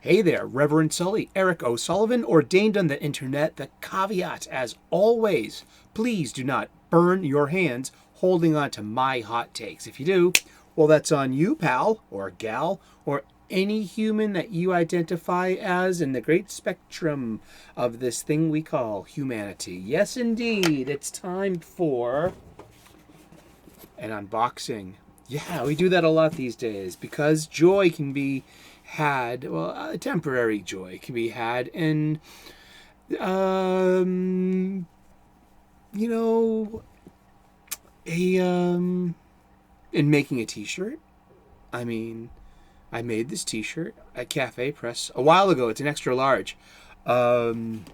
Hey there, Reverend Sully, Eric O'Sullivan, ordained on the internet. The caveat, as always, please do not burn your hands holding on to my hot takes. If you do, well, that's on you, pal, or gal, or any human that you identify as in the great spectrum of this thing we call humanity. Yes, indeed, it's time for an unboxing. Yeah, we do that a lot these days because joy can be had, well, temporary joy can be had in, you know, in making a t-shirt. I mean, I made this t-shirt at Cafe Press a while ago. It's an extra large. And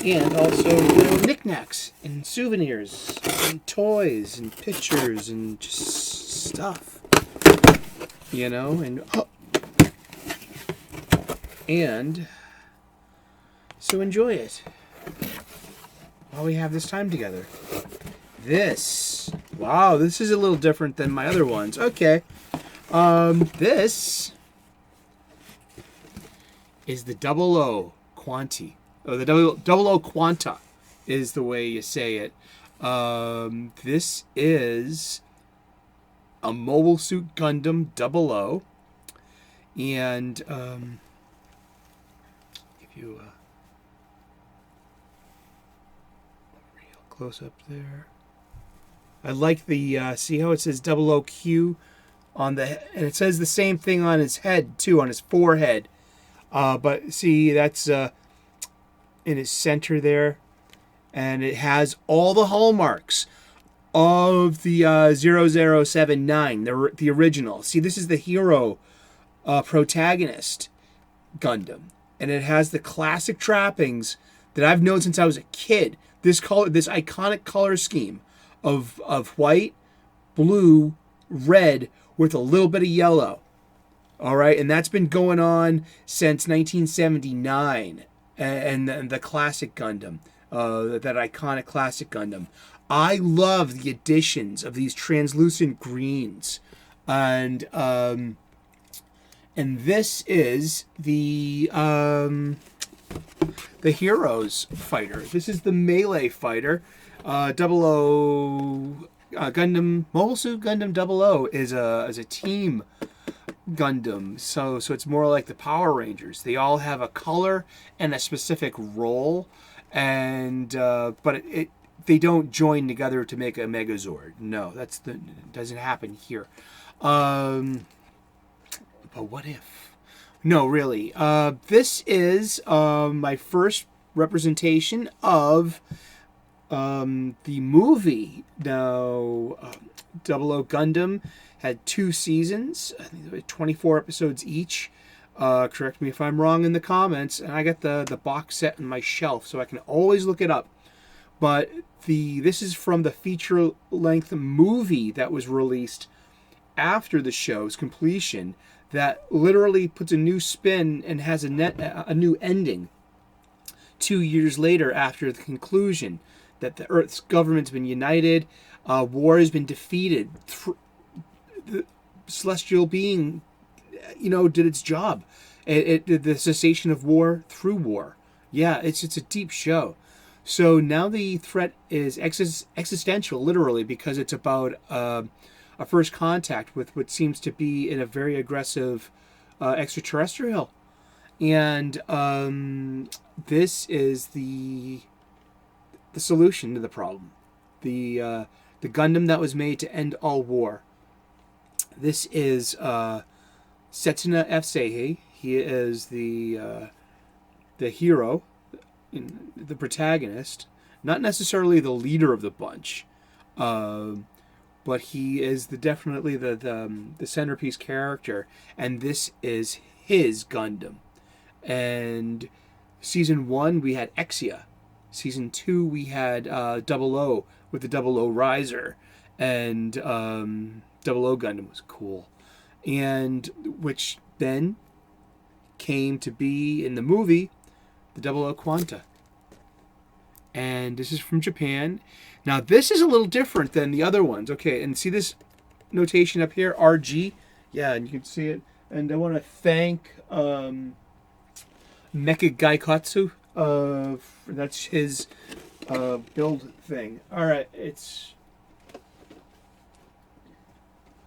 also, knickknacks and souvenirs and toys and pictures and just stuff. And so enjoy it while we have this time together. Wow, this is a little different than my other ones. Okay. This is the O Quanti. Oh, the O Quanta is the way you say it. This is a Mobile Suit Gundam OO. And give you a real close up there. I like the, see how it says OOQ on the, and it says the same thing on his head too, on his forehead. But see, that's in his center there. And it has all the hallmarks of the 0079, the original. See, this is the hero protagonist Gundam. And it has the classic trappings that I've known since I was a kid. This iconic color scheme of white, blue, red with a little bit of yellow. All right, and that's been going on since 1979, and the classic Gundam, that iconic classic Gundam. I love the additions of these translucent greens, and this is the Heroes fighter. This is the melee fighter. Gundam Mobile Suit Gundam OO is a team Gundam, so it's more like the Power Rangers. They all have a color and a specific role, and but they don't join together to make a Megazord. No, it doesn't happen here. But what if? No, really. This is my first representation of the movie. Now, 00 Gundam had 2 seasons. I think there were 24 episodes each. Correct me if I'm wrong in the comments. And I got the box set on my shelf, so I can always look it up. But this is from the feature-length movie that was released after the show's completion, that literally puts a new spin and has a new ending 2 years later after the conclusion, that the Earth's government's been united, war has been defeated, the celestial being, did its job. It did the cessation of war through war. Yeah, it's a deep show. So now the threat is existential, literally, because it's about a first contact with what seems to be in a very aggressive extraterrestrial. And this is the solution to the problem. The Gundam that was made to end all war. This is Setsuna F. Seihi. He is the hero, the protagonist, not necessarily the leader of the bunch, but he is definitely the centerpiece character, and this is his Gundam. And season 1 we had Exia, season 2 we had 00 with the 00 Riser, and 00 Gundam was cool, and which then came to be in the movie the 00 Quanta. And this is from Japan. Now this is a little different than the other ones. Okay, and see this notation up here, RG? Yeah, and you can see it. And I want to thank Mecha Gaikatsu. That's his build thing. All right, it's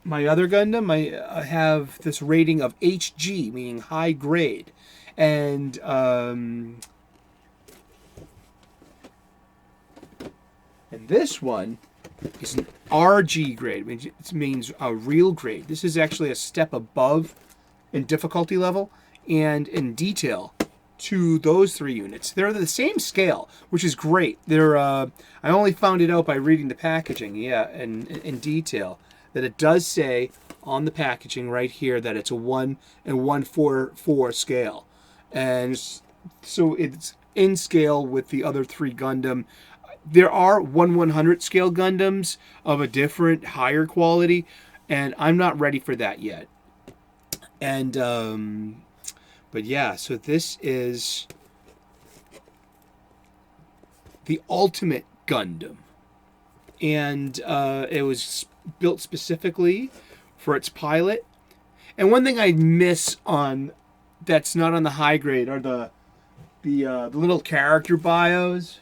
my other Gundam. I have this rating of HG, meaning high grade, and this one is an RG grade, which means a real grade. This is actually a step above in difficulty level and in detail to those three units. They're the same scale, which is great. They're I only found it out by reading the packaging, and in detail, that it does say on the packaging right here that it's a 1 and 1/4 scale. And so it's in scale with the other three Gundam. There are 1/100 scale Gundams of a different, higher quality, and I'm not ready for that yet. And but yeah, so this is the ultimate Gundam, and it was built specifically for its pilot. And one thing I miss on that's not on the high grade are the little character bios.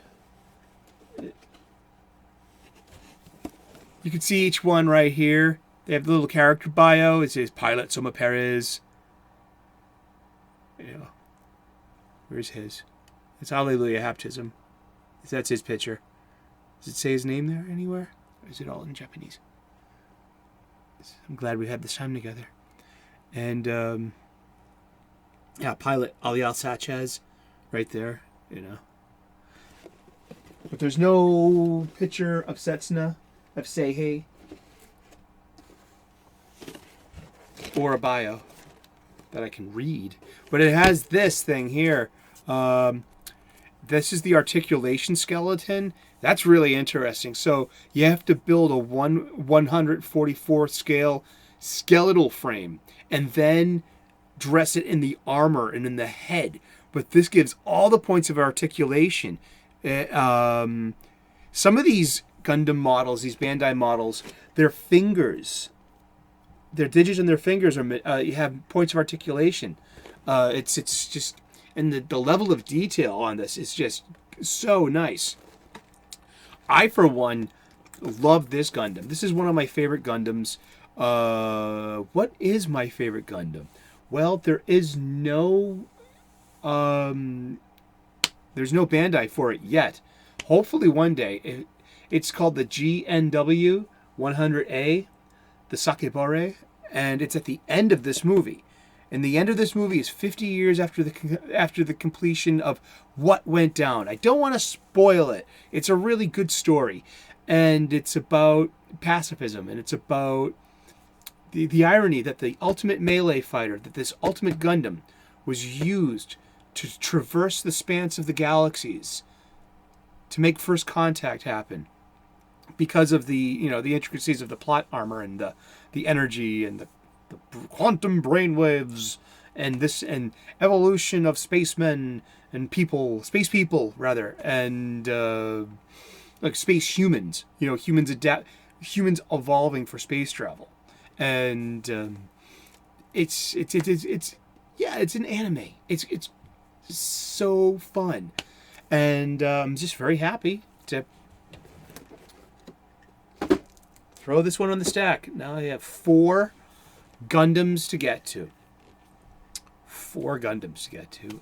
You can see each one right here. They have the little character bio. It says Pilot Soma Perez. Yeah. Where's his? It's Hallelujah Baptism. That's his picture. Does it say his name there anywhere? Or is it all in Japanese? I'm glad we had this time together. And, yeah, Pilot Alial Sanchez right there, But there's no picture of Setsuna, of Seihei, or a bio that I can read. But it has this thing here. This is the Articulation Skeleton. That's really interesting. So you have to build a 1/144 scale skeletal frame and then dress it in the armor and in the head. But this gives all the points of articulation. Some of these Gundam models, these Bandai models, their fingers, their digits on their fingers are you have points of articulation. It's just, and the level of detail on this is just so nice. I, for one, love this Gundam. This is one of my favorite Gundams. What is my favorite Gundam? Well, there's no Bandai for it yet. Hopefully one day. It's called the GNW 100A, the Sakebore, and it's at the end of this movie. And the end of this movie is 50 years after the completion of what went down. I don't want to spoil it. It's a really good story. And it's about pacifism. And it's about the irony that the ultimate melee fighter, that this ultimate Gundam, was used to traverse the spans of the galaxies to make first contact happen. Because of the intricacies of the plot armor and the energy and the quantum brainwaves and evolution of spacemen and space people rather, and like space humans, humans evolving for space travel, and it's an anime. It's so fun, and I'm just very happy to throw this one on the stack. Now I have 4 Gundams to get to. 4 Gundams to get to.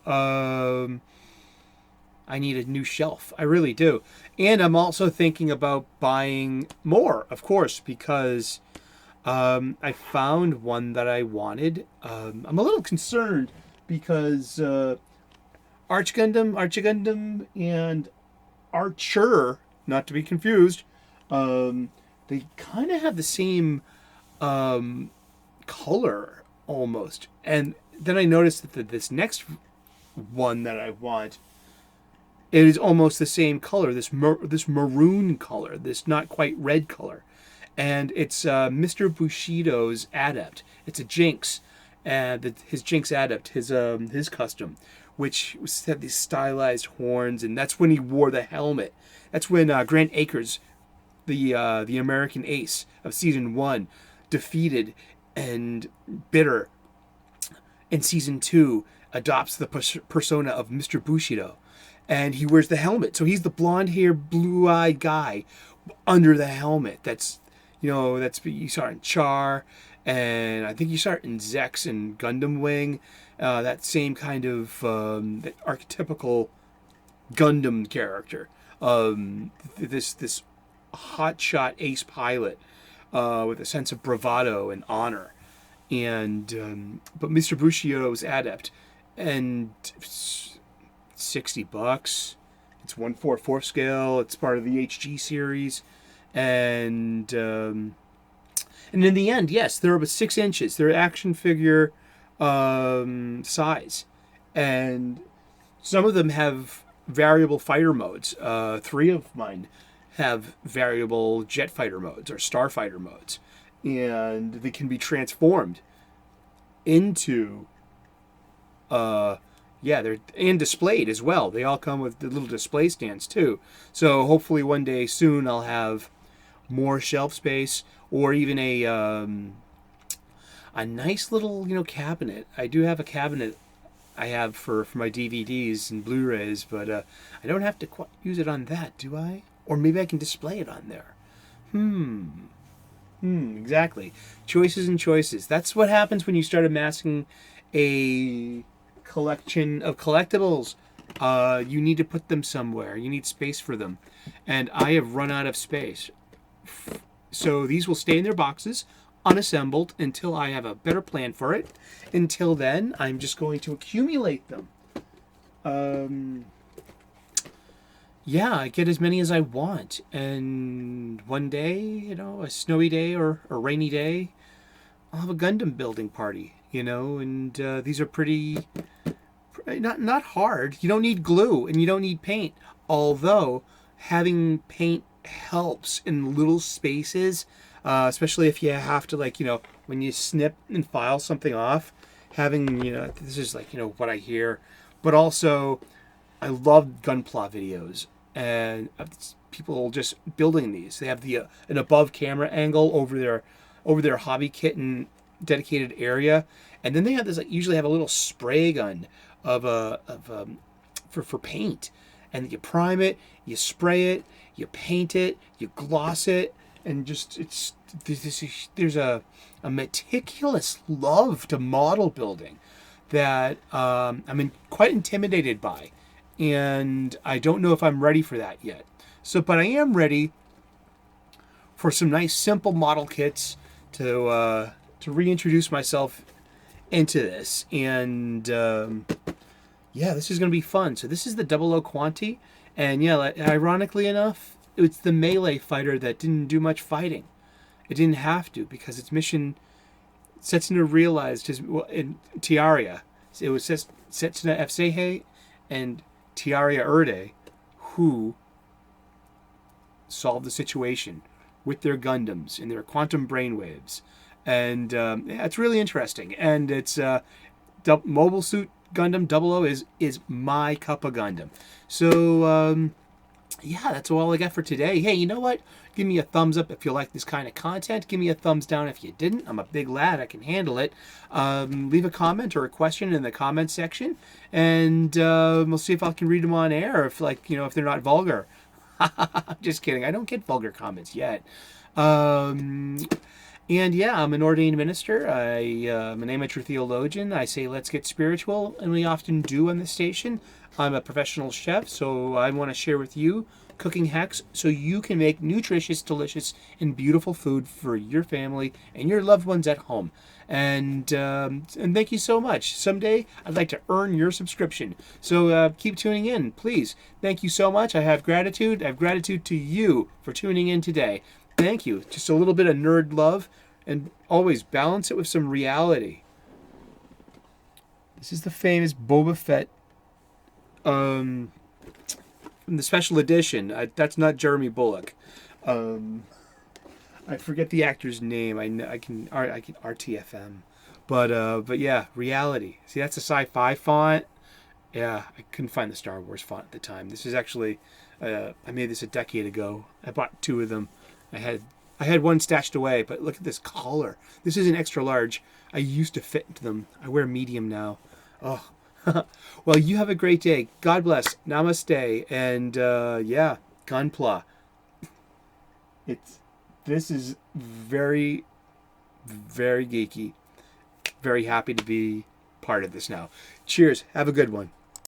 I need a new shelf. I really do. And I'm also thinking about buying more, of course, because I found one that I wanted. I'm a little concerned because Arch Gundam, and Archer, not to be confused, they kind of have the same color almost. And then I noticed that this next one that I want, it is almost the same color, this maroon color, this not quite red color. And it's Mr. Bushido's Adept. It's a Jinx, his Jinx Adept, his custom, which had these stylized horns, and that's when he wore the helmet. That's when Grant Akers, the American ace of season 1, defeated and bitter in season 2 adopts the persona of Mr. Bushido, and he wears the helmet. So he's the blonde-haired, blue-eyed guy under the helmet. That's you saw it in Char, and I think you saw it in Zex and Gundam Wing. That same kind of that archetypical Gundam character. This hotshot ace pilot with a sense of bravado and honor. And but Mr. Bushido's adept, and $60. It's 1/4 scale. It's part of the HG series, and in the end, yes, they're about 6 inches. They're action figure size, and some of them have variable fighter modes. 3 of mine have variable jet fighter modes or starfighter modes, and they can be transformed into they're and displayed as well. They all come with the little display stands too. So hopefully one day soon I'll have more shelf space, or even a nice little cabinet. I do have a cabinet I have for my DVDs and Blu-rays, but I don't have to use it on that, do I? Or maybe I can display it on there. Exactly. Choices and choices. That's what happens when you start amassing a collection of collectibles. You need to put them somewhere. You need space for them. And I have run out of space. So these will stay in their boxes, unassembled, until I have a better plan for it. Until then, I'm just going to accumulate them. I get as many as I want. And one day, a snowy day or a rainy day, I'll have a Gundam building party, and these are pretty not hard. You don't need glue and you don't need paint. Although having paint helps in little spaces, especially if you have to when you snip and file something off, having, this is what I hear. But also I love Gunpla videos and people just building these. They have an above camera angle over their hobby kitten dedicated area, and then they have this usually have a little spray gun for paint, and you prime it, you spray it, you paint it, you gloss it, and just there's a meticulous love to model building that I'm quite intimidated by, and I don't know if I'm ready for that yet. But I am ready for some nice simple model kits to reintroduce myself into this, and this is going to be fun. So this is the 00 Quanti, and ironically enough, it's the melee fighter that didn't do much fighting. It didn't have to, because its mission, Setsuna realized in Tiaria, it was Setsuna F-Seihe and Tiaria Erde who solved the situation with their Gundams and their quantum brainwaves. And it's really interesting. And it's Mobile Suit Gundam 00 is my cup of Gundam. So that's all I got for today. Hey, you know what? Give me a thumbs up if you like this kind of content. Give me a thumbs down if you didn't. I'm a big lad. I can handle it. Leave a comment or a question in the comment section, and we'll see if I can read them on air. If if they're not vulgar. I'm just kidding. I don't get vulgar comments yet. And I'm an ordained minister. I'm an amateur theologian. I say let's get spiritual, and we often do on this station. I'm a professional chef, so I want to share with you cooking hacks so you can make nutritious, delicious, and beautiful food for your family and your loved ones at home. And thank you so much. Someday I'd like to earn your subscription. So keep tuning in, please. Thank you so much. I have gratitude. I have gratitude to you for tuning in today. Thank you. Just a little bit of nerd love, and always balance it with some reality. This is the famous Boba Fett from the special edition. That's not Jeremy Bulloch. I forget the actor's name. I can RTFM, but yeah, reality. See, that's a sci-fi font. Yeah, I couldn't find the Star Wars font at the time. This is actually I made this a decade ago. I bought 2 of them. I had one stashed away, but look at this collar. This is an extra large. I used to fit into them. I wear medium now. Oh. Well, you have a great day. God bless. Namaste. And yeah, Gunpla. This is very, very geeky. Very happy to be part of this now. Cheers. Have a good one.